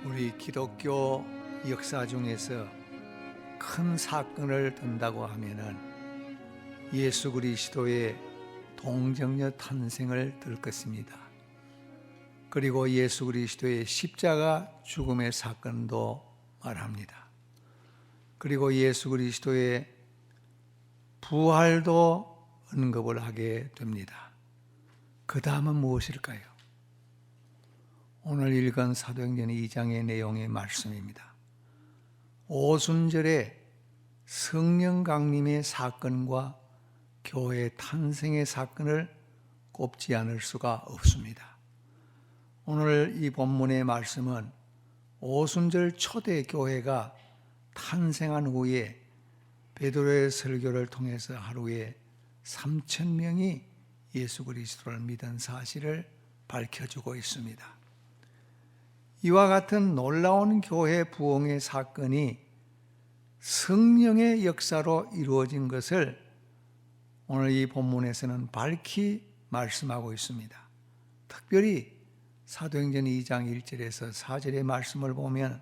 우리 기독교 역사 중에서 큰 사건을 든다고 하면은 예수 그리스도의 동정녀 탄생을 들 것입니다. 그리고 예수 그리스도의 십자가 죽음의 사건도 말합니다. 그리고 예수 그리스도의 부활도 언급을 하게 됩니다. 그 다음은 무엇일까요? 오늘 읽은 사도행전 2장의 내용의 말씀입니다. 오순절에 성령 강림의 사건과 교회 탄생의 사건을 꼽지 않을 수가 없습니다. 오늘 이 본문의 말씀은 오순절 초대 교회가 탄생한 후에 베드로의 설교를 통해서 하루에 3,000명이 예수 그리스도를 믿은 사실을 밝혀주고 있습니다. 이와 같은 놀라운 교회 부흥의 사건이 성령의 역사로 이루어진 것을 오늘 이 본문에서는 밝히 말씀하고 있습니다. 특별히 사도행전 2장 1절에서 4절의 말씀을 보면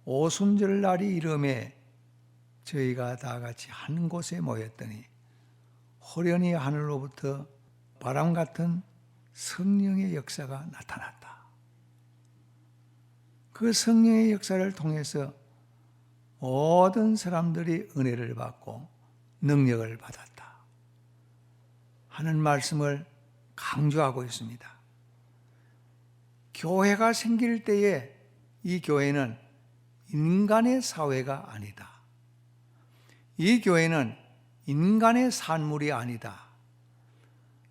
오순절 날이 이름에 저희가 다 같이 한 곳에 모였더니 호련히 하늘로부터 바람 같은 성령의 역사가 나타났다. 그 성령의 역사를 통해서 모든 사람들이 은혜를 받고 능력을 받았다 하는 말씀을 강조하고 있습니다. 교회가 생길 때에 이 교회는 인간의 사회가 아니다. 이 교회는 인간의 산물이 아니다.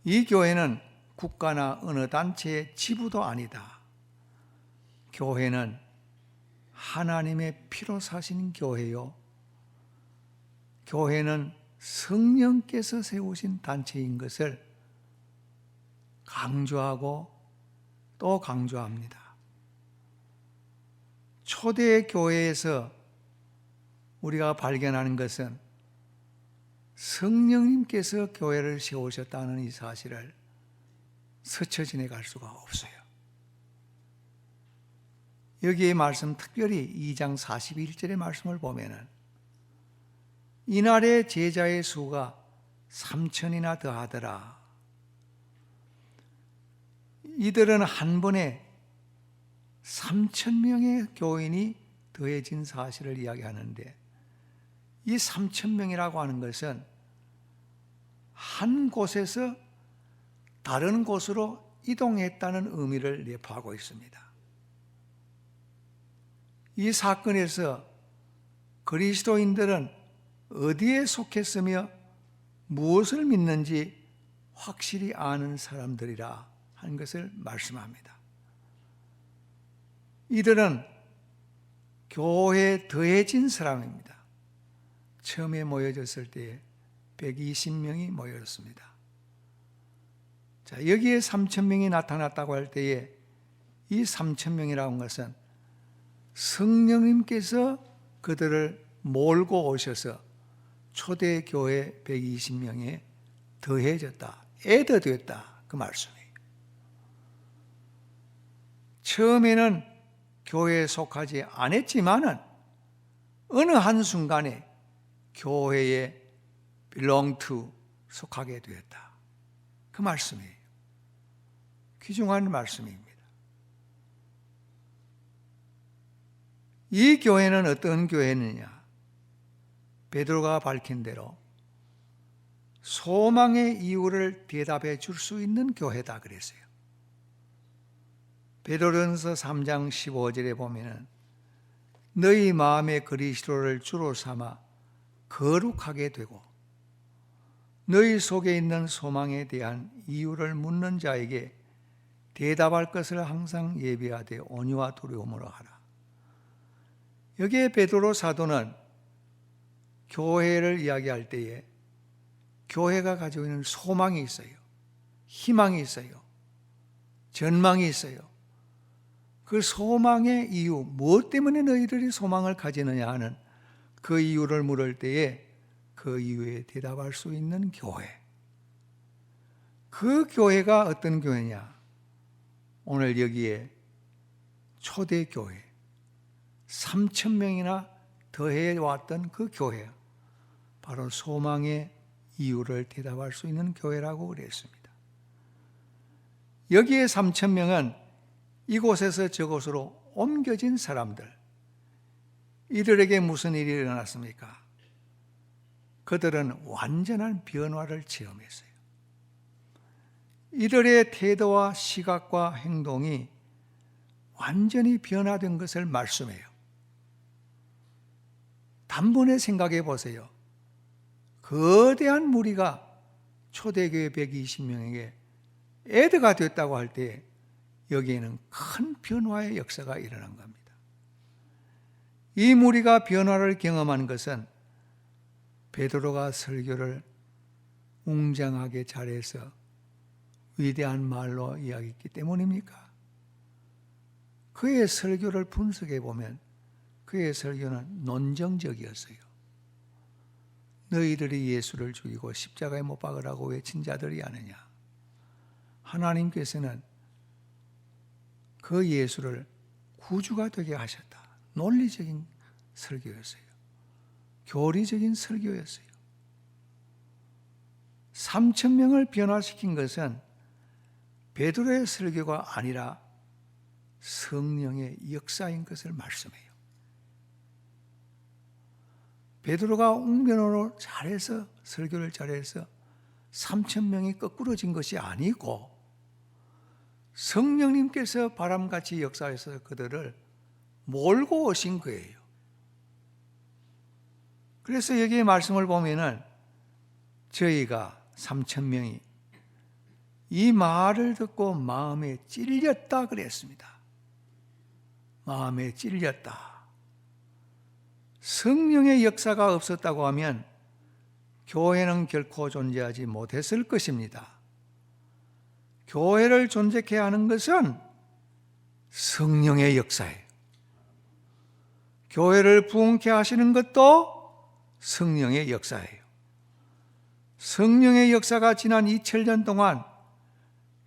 이 교회는 국가나 어느 단체의 지부도 아니다. 교회는 하나님의 피로 사신 교회요. 교회는 성령께서 세우신 단체인 것을 강조하고 또 강조합니다. 초대 교회에서 우리가 발견하는 것은 성령님께서 교회를 세우셨다는 이 사실을 스쳐 지나갈 수가 없어요. 여기에 말씀, 특별히 2장 41절의 말씀을 보면은 이날의 제자의 수가 3,000이나 더하더라. 이들은 한 번에 3,000명의 교인이 더해진 사실을 이야기하는데, 이 3,000명이라고 하는 것은 한 곳에서 다른 곳으로 이동했다는 의미를 내포하고 있습니다. 이 사건에서 그리스도인들은 어디에 속했으며 무엇을 믿는지 확실히 아는 사람들이라 하는 것을 말씀합니다. 이들은 교회에 더해진 사람입니다. 처음에 모여졌을 때 120명이 모였습니다. 자, 여기에 3,000명이 나타났다고 할 때에 이 3,000명이라고 하는 것은 성령님께서 그들을 몰고 오셔서 초대교회 120명에 더해졌다, 애더됐다, 그 말씀이에요. 처음에는 교회에 속하지 않았지만은 어느 한순간에 교회에 belong to, 속하게 되었다, 그 말씀이에요. 귀중한 말씀입니다. 이 교회는 어떤 교회느냐? 베드로가 밝힌 대로 소망의 이유를 대답해 줄 수 있는 교회다 그랬어요. 베드로전서 3장 15절에 보면은 너희 마음에 그리스도를 주로 삼아 거룩하게 되고 너희 속에 있는 소망에 대한 이유를 묻는 자에게 대답할 것을 항상 예비하되 온유와 두려움으로 하라. 여기에 베드로 사도는 교회를 이야기할 때에 교회가 가지고 있는 소망이 있어요. 희망이 있어요. 전망이 있어요. 그 소망의 이유, 무엇 때문에 너희들이 소망을 가지느냐 하는 그 이유를 물을 때에 그 이유에 대답할 수 있는 교회. 그 교회가 어떤 교회냐? 오늘 여기에 초대교회, 3,000명이나 더해 왔던 그 교회, 바로 소망의 이유를 대답할 수 있는 교회라고 그랬습니다. 여기에 3,000명은 이곳에서 저곳으로 옮겨진 사람들, 이들에게 무슨 일이 일어났습니까? 그들은 완전한 변화를 체험했어요. 이들의 태도와 시각과 행동이 완전히 변화된 것을 말씀해요. 단번에 생각해 보세요. 거대한 무리가 초대교회 120명에게 애드가 됐다고 할 때 여기에는 큰 변화의 역사가 일어난 겁니다. 이 무리가 변화를 경험한 것은 베드로가 설교를 웅장하게 잘해서 위대한 말로 이야기했기 때문입니까? 그의 설교를 분석해 보면 그의 설교는 논정적이었어요. 너희들이 예수를 죽이고 십자가에 못 박으라고 외친 자들이 아니냐. 하나님께서는 그 예수를 구주가 되게 하셨다. 논리적인 설교였어요. 교리적인 설교였어요. 3,000명을 변화시킨 것은 베드로의 설교가 아니라 성령의 역사인 것을 말씀해요. 베드로가 웅변으로 잘해서 설교를 잘해서 3,000명이 거꾸러진 것이 아니고 성령님께서 바람같이 역사해서 그들을 몰고 오신 거예요. 그래서 여기에 말씀을 보면은 저희가 3,000명이 이 말을 듣고 마음에 찔렸다 그랬습니다. 마음에 찔렸다. 성령의 역사가 없었다고 하면 교회는 결코 존재하지 못했을 것입니다. 교회를 존재케 하는 것은 성령의 역사예요. 교회를 부흥케 하시는 것도 성령의 역사예요. 성령의 역사가 지난 2000년 동안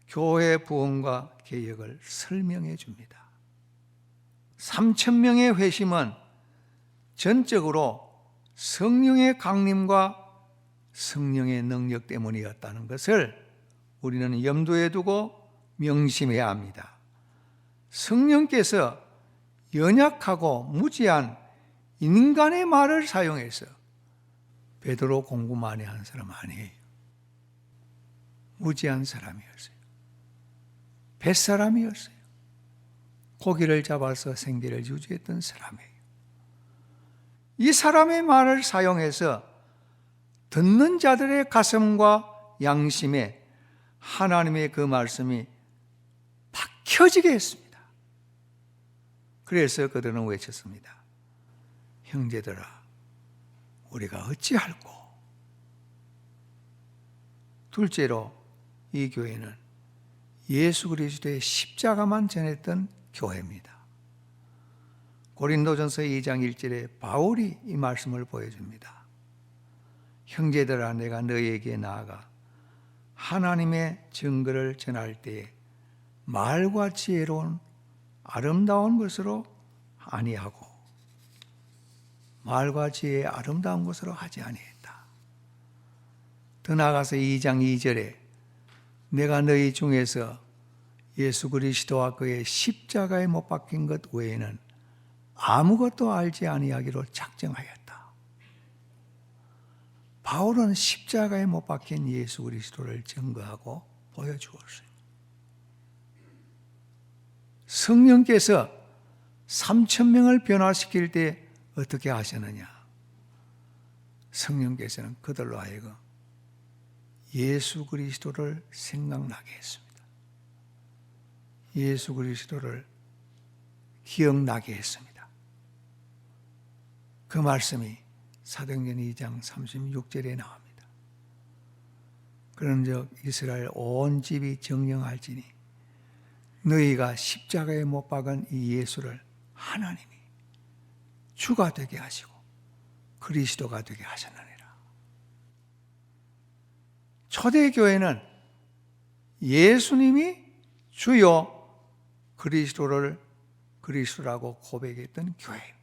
교회 부흥과 개혁을 설명해 줍니다. 3,000명의 회심은 전적으로 성령의 강림과 성령의 능력 때문이었다는 것을 우리는 염두에 두고 명심해야 합니다. 성령께서 연약하고 무지한 인간의 말을 사용해서 베드로 공부 많이 한 사람 아니에요. 무지한 사람이었어요. 뱃사람이었어요. 고기를 잡아서 생계를 유지했던 사람이에요. 이 사람의 말을 사용해서 듣는 자들의 가슴과 양심에 하나님의 그 말씀이 박혀지게 했습니다. 그래서 그들은 외쳤습니다. 형제들아, 우리가 어찌할꼬? 둘째로 이 교회는 예수 그리스도의 십자가만 전했던 교회입니다. 고린도전서 2장 1절에 바울이 이 말씀을 보여줍니다. 형제들아, 내가 너희에게 나아가 하나님의 증거를 전할 때에 말과 지혜로운 아름다운 것으로 아니하고 말과 지혜의 아름다운 것으로 하지 아니했다. 더 나아가서 2장 2절에 내가 너희 중에서 예수 그리스도와 그의 십자가에 못 박힌 것 외에는 아무것도 알지 아니하기로 작정하였다. 바울은 십자가에 못 박힌 예수 그리스도를 증거하고 보여주었어요. 성령께서 3,000명을 변화시킬 때 어떻게 하셨느냐? 성령께서는 그들로 하여금 예수 그리스도를 생각나게 했습니다. 예수 그리스도를 기억나게 했습니다. 그 말씀이 사도행전 2장 36절에 나옵니다. 그런즉 이스라엘 온 집이 정령할지니 너희가 십자가에 못 박은 이 예수를 하나님이 주가 되게 하시고 그리스도가 되게 하셨느니라. 초대교회는 예수님이 주요 그리스도를 그리스도라고 고백했던 교회입니다.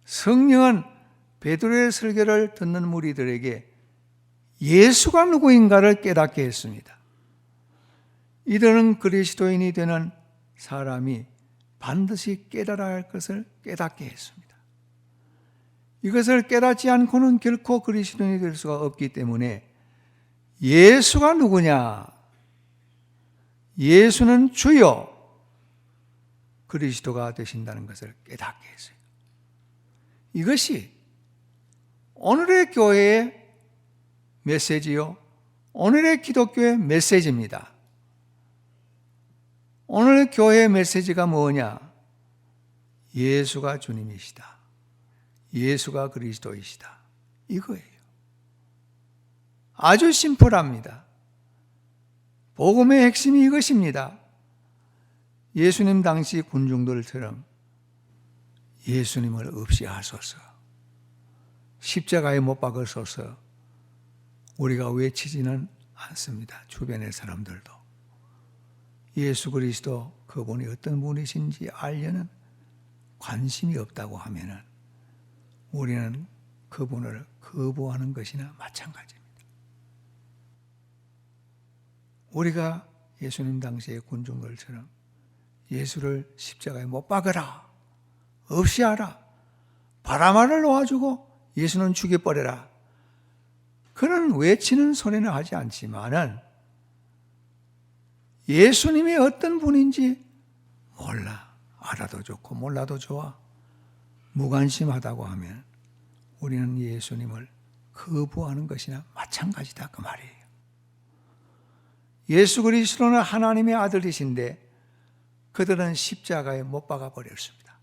성령은 베드로의 설교를 듣는 무리들에게 예수가 누구인가를 깨닫게 했습니다. 이들은 그리스도인이 되는 사람이 반드시 깨달아야 할 것을 깨닫게 했습니다. 이것을 깨닫지 않고는 결코 그리스도인이 될 수가 없기 때문에 예수가 누구냐? 예수는 주요 그리스도가 되신다는 것을 깨닫게 했어요. 이것이 오늘의 교회의 메시지요, 오늘의 기독교의 메시지입니다. 오늘 교회의 메시지가 뭐냐? 예수가 주님이시다. 예수가 그리스도이시다. 이거예요. 아주 심플합니다. 복음의 핵심이 이것입니다. 예수님 당시 군중들처럼 예수님을 없이 하소서, 십자가에 못 박으소서 우리가 외치지는 않습니다. 주변의 사람들도 예수 그리스도 그분이 어떤 분이신지 알려는 관심이 없다고 하면은 우리는 그분을 거부하는 것이나 마찬가지입니다. 우리가 예수님 당시의 군중들처럼 예수를 십자가에 못 박으라, 없이 하라, 바라마를 놓아주고 예수는 죽여버려라, 그런 외치는 소리는 하지 않지만은 예수님이 어떤 분인지 몰라, 알아도 좋고 몰라도 좋아, 무관심하다고 하면 우리는 예수님을 거부하는 것이나 마찬가지다 그 말이에요. 예수 그리스도는 하나님의 아들이신데 그들은 십자가에 못 박아 버렸습니다.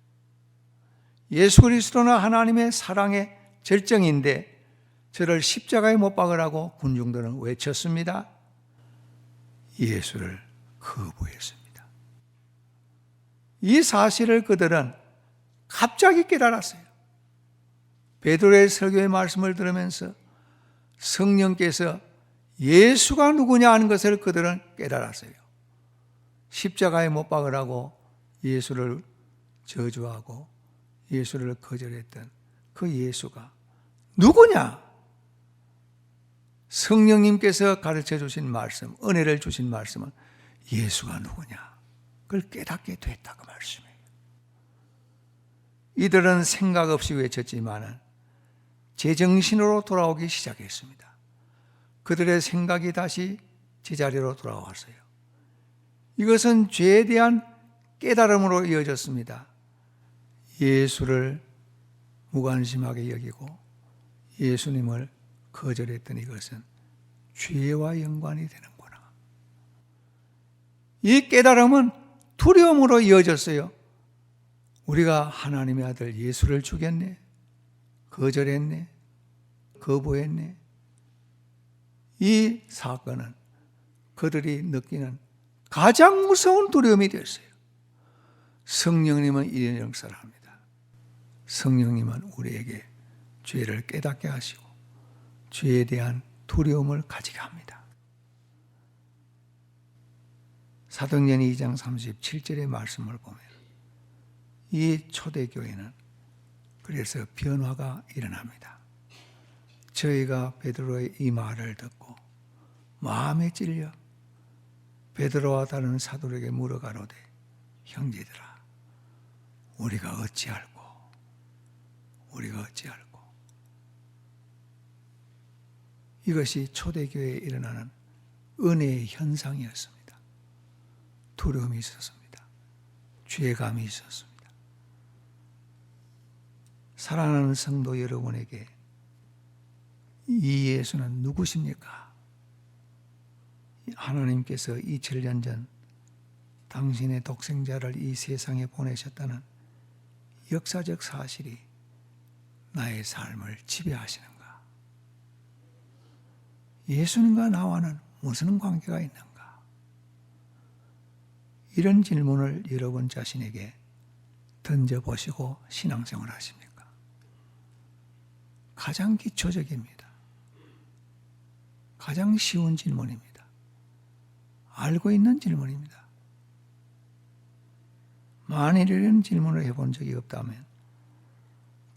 예수 그리스도는 하나님의 사랑의 절정인데 저를 십자가에 못 박으라고 군중들은 외쳤습니다. 예수를 거부했습니다. 이 사실을 그들은 갑자기 깨달았어요. 베드로의 설교의 말씀을 들으면서 성령께서 예수가 누구냐 하는 것을 그들은 깨달았어요. 십자가에 못 박으라고 예수를 저주하고 예수를 거절했던 그 예수가 누구냐? 성령님께서 가르쳐 주신 말씀, 은혜를 주신 말씀은 예수가 누구냐? 그걸 깨닫게 됐다 그 말씀이에요. 이들은 생각 없이 외쳤지만은 제정신으로 돌아오기 시작했습니다. 그들의 생각이 다시 제자리로 돌아왔어요. 이것은 죄에 대한 깨달음으로 이어졌습니다. 예수를 무관심하게 여기고 예수님을 거절했던 이것은 죄와 연관이 되는구나. 이 깨달음은 두려움으로 이어졌어요. 우리가 하나님의 아들 예수를 죽였네, 거절했네, 거부했네. 이 사건은 그들이 느끼는 가장 무서운 두려움이 됐어요. 성령님은 이런 역사를 합니다. 성령님은 우리에게 죄를 깨닫게 하시고 죄에 대한 두려움을 가지게 합니다. 사도행전 2장 37절의 말씀을 보면 이 초대교회는 그래서 변화가 일어납니다. 저희가 베드로의 이 말을 듣고 마음에 찔려 베드로와 다른 사도에게 물어가로되 형제들아 우리가 어찌할꼬 이것이 초대교회에 일어나는 은혜의 현상이었습니다. 두려움이 있었습니다. 죄감이 있었습니다. 사랑하는 성도 여러분에게 이 예수는 누구십니까? 하나님께서 2000년 전 당신의 독생자를 이 세상에 보내셨다는 역사적 사실이 나의 삶을 지배하시는가? 예수님과 나와는 무슨 관계가 있는가? 이런 질문을 여러분 자신에게 던져보시고 신앙생활 하십니까? 가장 기초적입니다. 가장 쉬운 질문입니다. 알고 있는 질문입니다. 만일 이런 질문을 해본 적이 없다면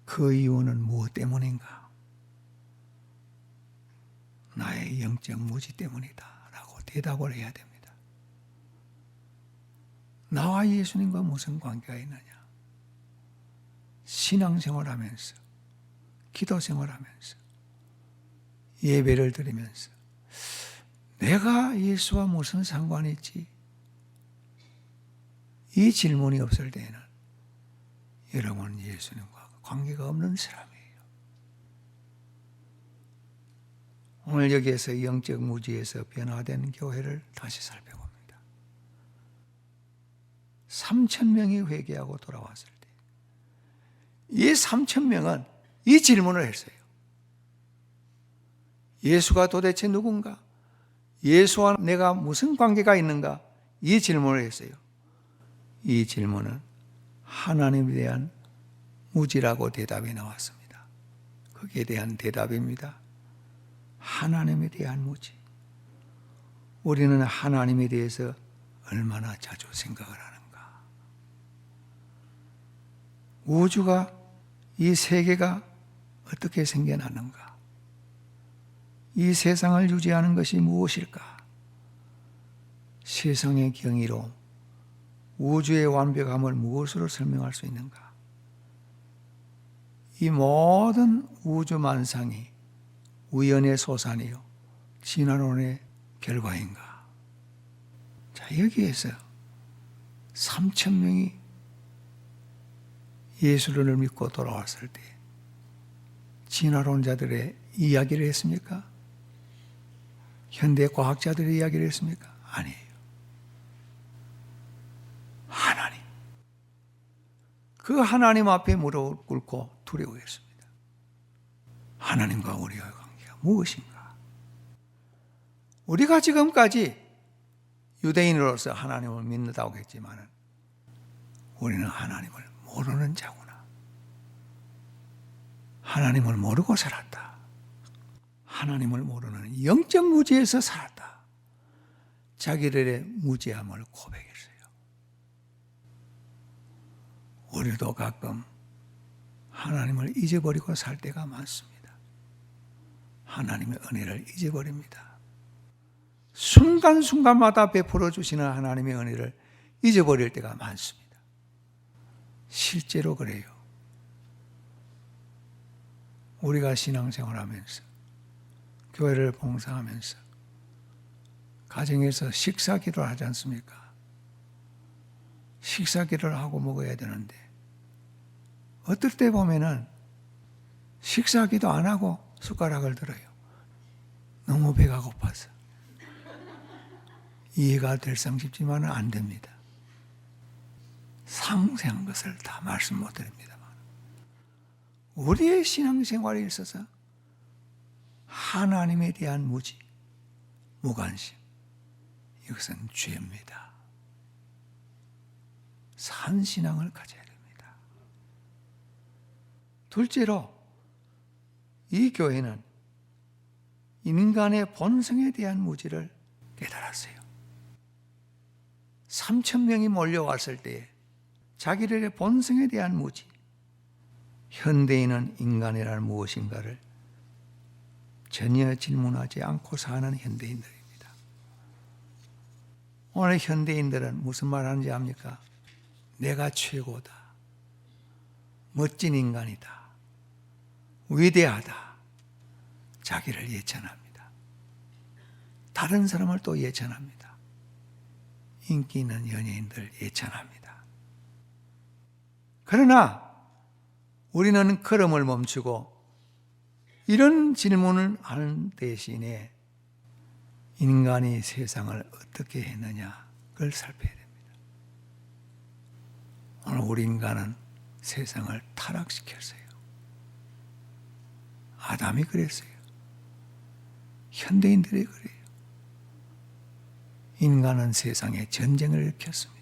그 이유는 무엇 때문인가? 나의 영적 무지 때문이다 라고 대답을 해야 됩니다. 나와 예수님과 무슨 관계가 있느냐? 신앙생활하면서, 기도생활하면서, 예배를 드리면서 내가 예수와 무슨 상관이 있지? 이 질문이 없을 때에는 여러분은 예수님과 관계가 없는 사람이에요. 오늘 여기에서 영적 무지에서 변화된 교회를 다시 살펴봅니다. 3,000명이 회개하고 돌아왔을 때 이 3,000명은 이 질문을 했어요. 예수가 도대체 누군가? 예수와 내가 무슨 관계가 있는가? 이 질문을 했어요. 이 질문은 하나님에 대한 무지라고 대답이 나왔습니다. 거기에 대한 대답입니다. 하나님에 대한 무지. 우리는 하나님에 대해서 얼마나 자주 생각을 하는가? 우주가, 이 세계가 어떻게 생겨났는가? 이 세상을 유지하는 것이 무엇일까? 세상의 경이로 우주의 완벽함을 무엇으로 설명할 수 있는가? 이 모든 우주 만상이 우연의 소산이요 진화론의 결과인가? 자, 여기에서 3,000명이 예수를 믿고 돌아왔을 때 진화론자들의 이야기를 했습니까? 현대 과학자들의 이야기를 했습니까? 아니에요. 하나님. 그 하나님 앞에 무릎 꿇고 두려워했습니다. 하나님과 우리의 관계가 무엇인가? 우리가 지금까지 유대인으로서 하나님을 믿는다고 했지만 우리는 하나님을 모르는 자구나. 하나님을 모르고 살았다. 하나님을 모르는 영적 무지에서 살았다. 자기들의 무지함을 고백했어요. 우리도 가끔 하나님을 잊어버리고 살 때가 많습니다. 하나님의 은혜를 잊어버립니다. 순간순간마다 베풀어 주시는 하나님의 은혜를 잊어버릴 때가 많습니다. 실제로 그래요. 우리가 신앙생활하면서 교회를 봉사하면서 가정에서 식사기도를 하지 않습니까? 식사기도를 하고 먹어야 되는데 어떨 때 보면은 식사기도 안 하고 숟가락을 들어요. 너무 배가 고파서. 이해가 될상 싶지만 안 됩니다. 상세한 것을 다 말씀 못 드립니다만 우리의 신앙생활에 있어서 하나님에 대한 무지, 무관심, 이것은 죄입니다. 산 신앙을 가져야 됩니다. 둘째로 이 교회는 인간의 본성에 대한 무지를 깨달았어요. 3,000명이 몰려왔을 때에 자기들의 본성에 대한 무지, 현대인은 인간이란 무엇인가를 전혀 질문하지 않고 사는 현대인들입니다. 오늘 현대인들은 무슨 말 하는지 압니까? 내가 최고다. 멋진 인간이다. 위대하다. 자기를 예찬합니다. 다른 사람을 또 예찬합니다. 인기 있는 연예인들 예찬합니다. 그러나 우리는 걸음을 멈추고 이런 질문을 하는 대신에 인간이 세상을 어떻게 했느냐 그걸 살펴야 됩니다. 오늘 우리 인간은 세상을 타락시켰어요. 아담이 그랬어요. 현대인들이 그래요. 인간은 세상에 전쟁을 일으켰습니다.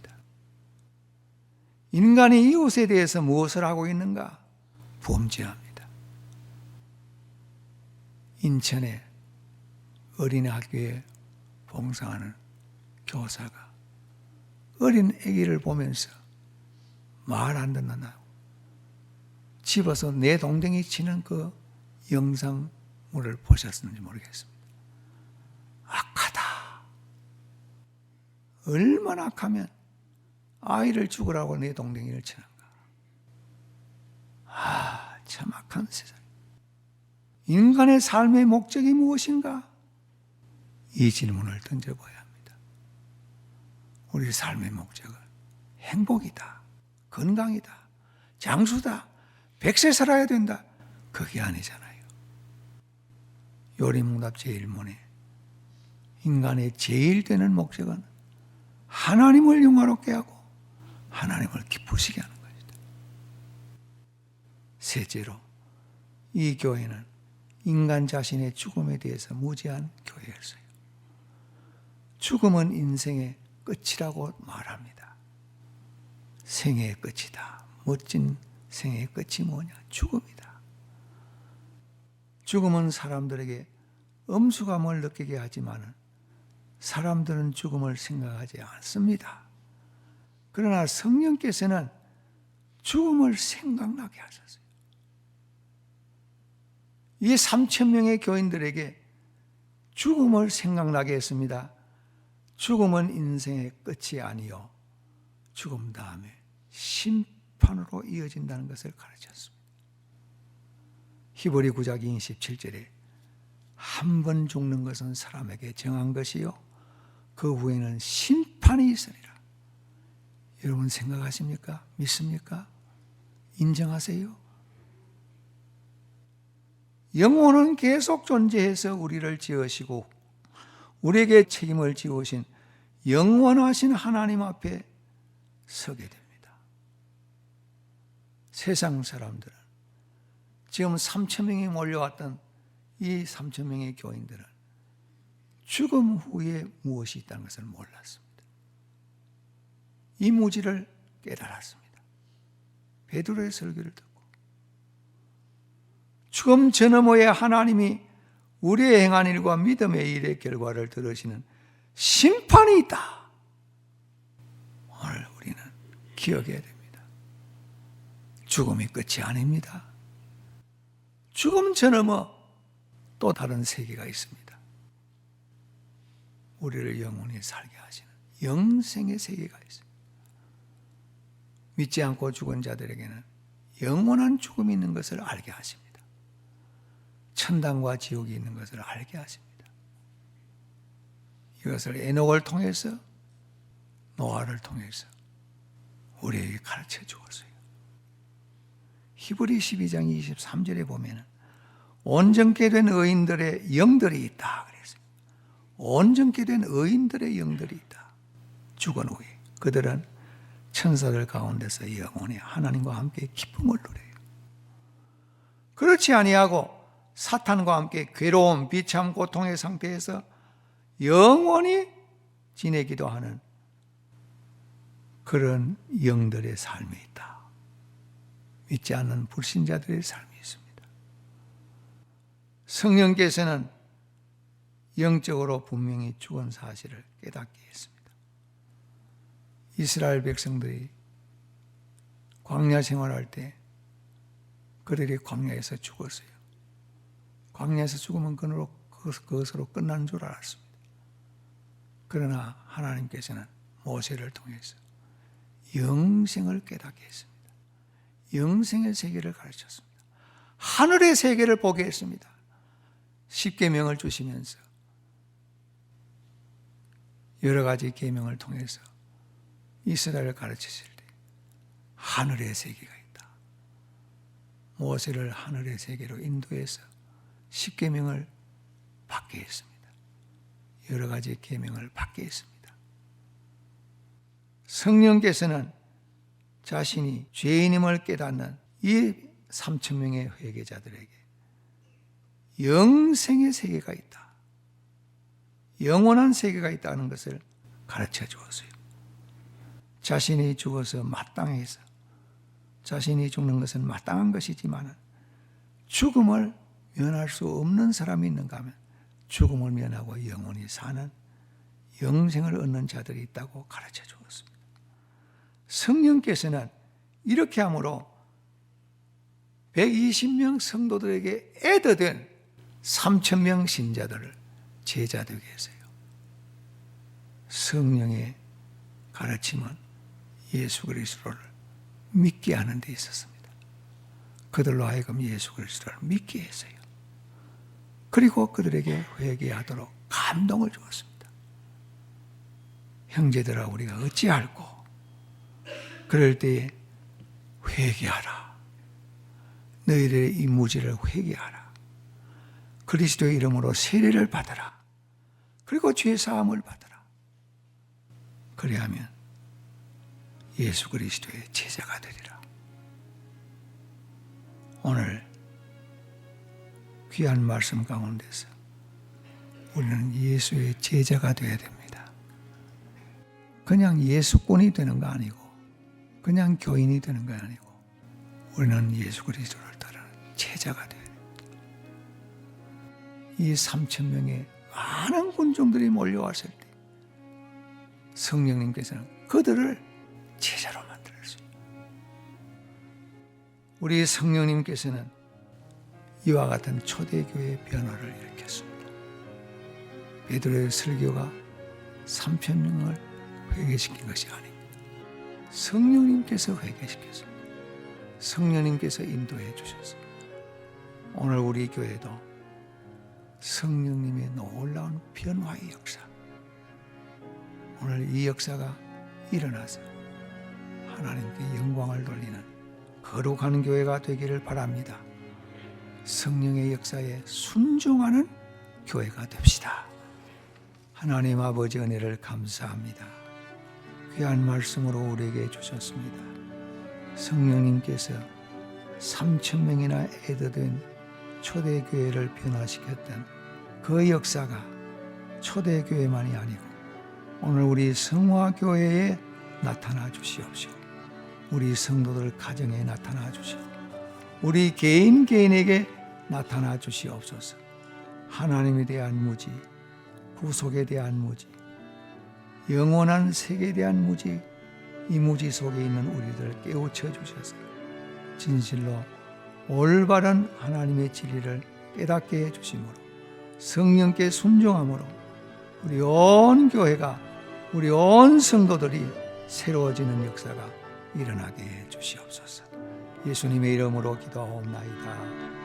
인간이 이웃에 대해서 무엇을 하고 있는가? 범죄합니다. 인천의 어린이학교에 봉사하는 교사가 어린 아기를 보면서 말 안 듣는다고 집어서 내 동생이 치는 그 영상물을 보셨는지 모르겠습니다. 악하다. 얼마나 악하면 아이를 죽으라고 내 동생이를 치는가. 참 악한 세상. 인간의 삶의 목적이 무엇인가? 이 질문을 던져봐야 합니다. 우리 삶의 목적은 행복이다, 건강이다, 장수다, 100세 살아야 된다. 그게 아니잖아요. 요리문답 제1문에 인간의 제일 되는 목적은 하나님을 영화롭게 하고 하나님을 기쁘시게 하는 것이다. 셋째로, 이 교회는 인간 자신의 죽음에 대해서 무지한 교회였어요. 죽음은 인생의 끝이라고 말합니다. 생애의 끝이다. 멋진 생애의 끝이 뭐냐? 죽음이다. 죽음은 사람들에게 엄수감을 느끼게 하지만 사람들은 죽음을 생각하지 않습니다. 그러나 성령께서는 죽음을 생각나게 하셨어요. 이 3,000명의 교인들에게 죽음을 생각나게 했습니다. 죽음은 인생의 끝이 아니요 죽음 다음에 심판으로 이어진다는 것을 가르쳤습니다. 히브리 9장 27절에 한 번 죽는 것은 사람에게 정한 것이요 그 후에는 심판이 있으리라. 여러분 생각하십니까? 믿습니까? 인정하세요? 영혼은 계속 존재해서 우리를 지으시고 우리에게 책임을 지우신 영원하신 하나님 앞에 서게 됩니다. 세상 사람들은 지금 3,000명이 몰려왔던 이 3,000명의 교인들은 죽음 후에 무엇이 있다는 것을 몰랐습니다. 이 무지를 깨달았습니다. 베드로의 설교를 듣고 죽음 전후에 하나님이 우리의 행한 일과 믿음의 일의 결과를 들으시는 심판이 있다. 오늘 우리는 기억해야 됩니다. 죽음이 끝이 아닙니다. 죽음 전후 또 다른 세계가 있습니다. 우리를 영원히 살게 하시는 영생의 세계가 있습니다. 믿지 않고 죽은 자들에게는 영원한 죽음이 있는 것을 알게 하십니다. 천당과 지옥이 있는 것을 알게 하십니다. 이것을 에녹을 통해서 노아를 통해서 우리에게 가르쳐 주었어요. 히브리 12장 23절에 보면 온전케 된 의인들의 영들이 있다 그랬어요. 온전케 된 의인들의 영들이 있다. 죽은 후에 그들은 천사들 가운데서 영원히 하나님과 함께 기쁨을 누려요. 그렇지 아니하고 사탄과 함께 괴로움, 비참, 고통의 상태에서 영원히 지내기도 하는 그런 영들의 삶이 있다. 믿지 않는 불신자들의 삶이 있습니다. 성령께서는 영적으로 분명히 죽은 사실을 깨닫게 했습니다. 이스라엘 백성들이 광야 생활할 때 그들이 광야에서 죽었어요. 광야에서 죽으면 그것으로 끝나는 줄 알았습니다. 그러나 하나님께서는 모세를 통해서 영생을 깨닫게 했습니다. 영생의 세계를 가르쳤습니다. 하늘의 세계를 보게 했습니다. 십계명을 주시면서 여러 가지 계명을 통해서 이스라엘을 가르치실 때 하늘의 세계가 있다. 모세를 하늘의 세계로 인도해서 십계명을 받게 했습니다. 여러 가지 계명을 받게 했습니다. 성령께서는 자신이 죄인임을 깨닫는 이 3,000명의 회개자들에게 영생의 세계가 있다. 영원한 세계가 있다는 것을 가르쳐 주었어요. 자신이 죽어서 마땅해서 자신이 죽는 것은 마땅한 것이지만 죽음을 면할 수 없는 사람이 있는가 하면 죽음을 면하고 영원히 사는 영생을 얻는 자들이 있다고 가르쳐 주었습니다. 성령께서는 이렇게 함으로 120명 성도들에게 애더된 3,000명 신자들을 제자 되게 했어요. 성령의 가르침은 예수 그리스도를 믿게 하는 데 있었습니다. 그들로 하여금 예수 그리스도를 믿게 했어요. 그리고 그들에게 회개하도록 감동을 주었습니다. 형제들아, 우리가 어찌할꼬? 그럴 때에 회개하라. 너희들의 이 무지를 회개하라. 그리스도의 이름으로 세례를 받으라. 그리고 죄 사함을 받으라. 그리하면 예수 그리스도의 제자가 되리라. 오늘 귀한 말씀 가운데서 우리는 예수의 제자가 되어야 됩니다. 그냥 예수꾼이 되는 거 아니고, 그냥 교인이 되는 거 아니고, 우리는 예수 그리스도를 따르는 제자가 되어야 됩니다. 이 3,000명의 많은 군중들이 몰려왔을 때 성령님께서는 그들을 제자로 만들었어요. 우리 성령님께서는 이와 같은 초대교회의 변화를 일으켰습니다. 베드로의 설교가 3,000명을 회개시킨 것이 아닙니다. 성령님께서 회개시켰습니다. 성령님께서 인도해 주셨습니다. 오늘 우리 교회도 성령님의 놀라운 변화의 역사, 오늘 이 역사가 일어나서 하나님께 영광을 돌리는 거룩한 교회가 되기를 바랍니다. 성령의 역사에 순종하는 교회가 됩시다. 하나님 아버지 은혜를 감사합니다. 귀한 말씀으로 우리에게 주셨습니다. 성령님께서 3,000명이나 애더된 초대교회를 변화시켰던 그 역사가 초대교회만이 아니고 오늘 우리 성화교회에 나타나 주시옵시오. 우리 성도들 가정에 나타나 주시오. 우리 개인에게 나타나 주시옵소서. 하나님에 대한 무지, 구속에 대한 무지, 영원한 세계에 대한 무지, 이 무지 속에 있는 우리들 깨우쳐 주셔서 진실로 올바른 하나님의 진리를 깨닫게 해주심으로 성령께 순종함으로 우리 온 교회가, 우리 온 성도들이 새로워지는 역사가 일어나게 해 주시옵소서. 예수님의 이름으로 기도하옵나이다.